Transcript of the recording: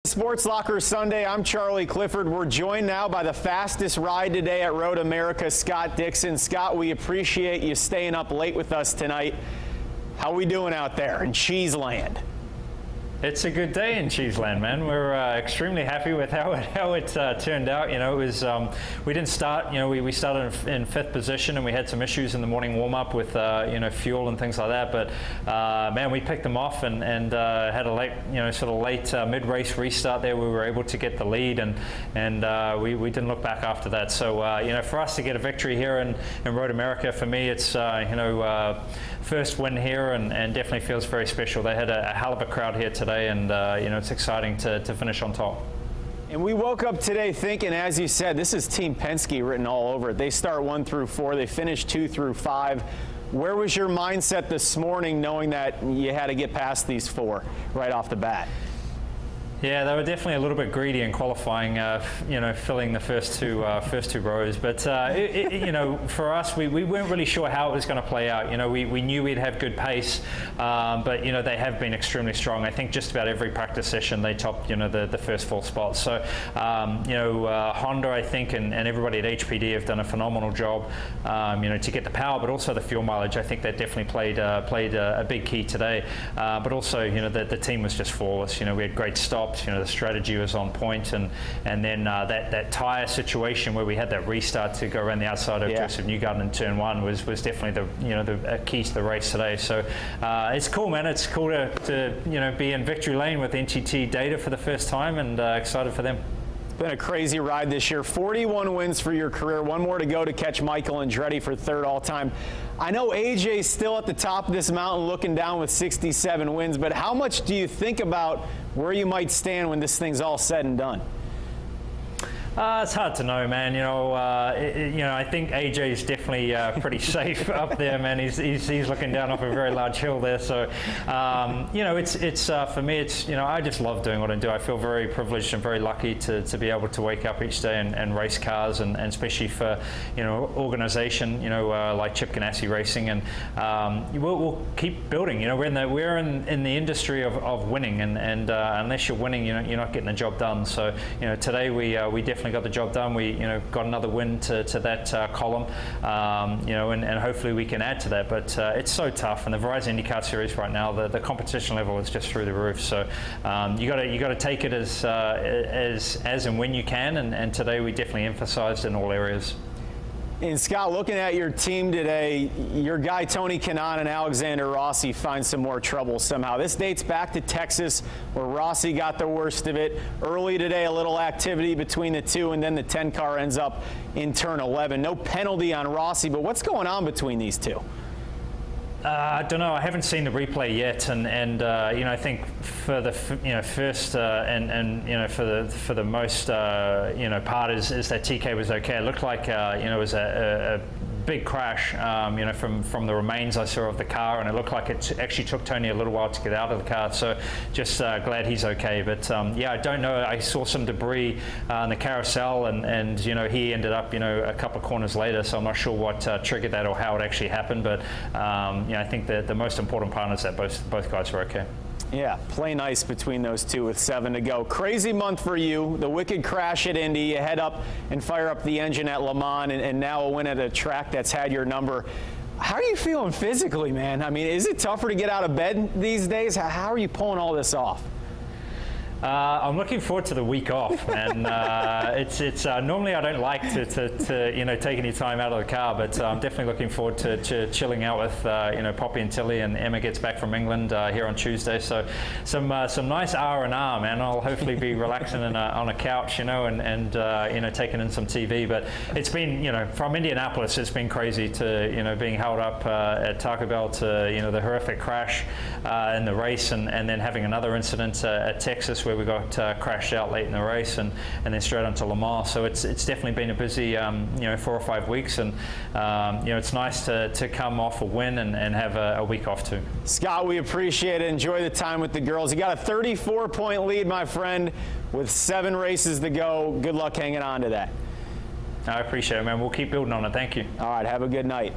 SportsLocker Sunday. I'm Charlie Clifford. We're joined now by the fastest ride today at Road America, Scott Dixon. Scott, we appreciate you staying up late with us tonight. How we doing out there in Cheeseland? It's a good day in Cheeseland, man. We're extremely happy with how it turned out. You know, it was we didn't start. You know, we started in fifth position, and we had some issues in the morning warm-up with you know, fuel and things like that. But man, we picked them off and had a late, you know, sort of late mid-race restart there. We were able to get the lead, and we didn't look back after that. So you know, for us to get a victory here in Road America, for me, it's you know, first win here, and definitely feels very special. They had a hell of a crowd here today. And you know, it's exciting to finish on top. And we woke up today thinking, as you said, this is Team Penske written all over it. They start 1 through 4, they finish 2 through 5. Where was your mindset this morning, knowing that you had to get past these 4 right off the bat? Yeah, they were definitely a little bit greedy in qualifying, you know, filling the first two rows. But you know, for us, we weren't really sure how it was going to play out. You know, we knew we'd have good pace, but you know, they have been extremely strong. I think just about every practice session they topped, you know, the first 4 spots. So you know, Honda, I think, and everybody at HPD have done a phenomenal job, you know, to get the power, but also the fuel mileage. I think that definitely played a big key today. But also, you know, the team was just flawless. You know, we had great stops. You know, the strategy was on point, and then that tire situation where we had that restart to go around the outside of Joseph Newgarden in turn 1 was definitely the key to the race today. So it's cool, man. It's cool to you know, be in victory lane with NTT data for the first time, and excited for them. Been a crazy ride this year. 41 wins for your career. 1 more to go to catch Michael Andretti for 3rd all-time. I know AJ's still at the top of this mountain looking down with 67 wins, but how much do you think about where you might stand when this thing's all said and done? It's hard to know, man. You know, I think AJ's definitely pretty safe up there, man. He's looking down off a very large hill there. So, you know, it's for me, it's, you know, I just love doing what I do. I feel very privileged and very lucky to be able to wake up each day and race cars, and especially for, you know, organization, you know, like Chip Ganassi Racing, and we'll keep building. You know, we're in the industry of winning, and unless you're winning, you know, you're not getting the job done. So, you know, today we definitely got the job done. We, you know, got another win to that column, you know, and hopefully we can add to that. But it's so tough, and the Verizon IndyCar Series right now, the competition level is just through the roof. So you got to take it as and when you can, and today we definitely emphasized in all areas. And Scott, looking at your team today, your guy Tony Kanaan and Alexander Rossi find some more trouble somehow. This dates back to Texas, where Rossi got the worst of it. Early today, a little activity between the two, and then the 10 car ends up in turn 11. No penalty on Rossi, but what's going on between these two? I don't know. I haven't seen the replay yet, and you know, I think for the first and you know, for the most you know, part is that TK was okay. It looked like you know, it was a big crash, you know, from the remains I saw of the car, and it looked like it actually took Tony a little while to get out of the car. So just glad he's okay. But yeah, I don't know. I saw some debris in the carousel, and you know, he ended up, you know, a couple of corners later. So I'm not sure what triggered that or how it actually happened. But you know, I think the most important part is that both guys were okay. Yeah, play nice between those two with 7 to go. Crazy month for you. The wicked crash at Indy. You head up and fire up the engine at Le Mans, and now a win at a track that's had your number. How are you feeling physically, man? I mean, is it tougher to get out of bed these days? How are you pulling all this off? I'm looking forward to the week off, and it's normally I don't like to you know, take any time out of the car, but I'm definitely looking forward to chilling out with you know, Poppy and Tilly, and Emma gets back from England here on Tuesday, so some nice R&R, man. I'll hopefully be relaxing on a couch, you know, and you know, taking in some TV. But it's been, you know, from Indianapolis, it's been crazy to, you know, being held up at Taco Bell, to, you know, the horrific crash in the race, and then having another incident at Texas where we got crashed out late in the race, and then straight onto Le Mans. So it's definitely been a busy you know, 4 or 5 weeks, and you know, it's nice to come off a win and have a week off too. Scott, we appreciate it. Enjoy the time with the girls. You got a 34-point lead, my friend, with 7 races to go. Good luck hanging on to that. I appreciate it, man. We'll keep building on it. Thank you. All right, have a good night.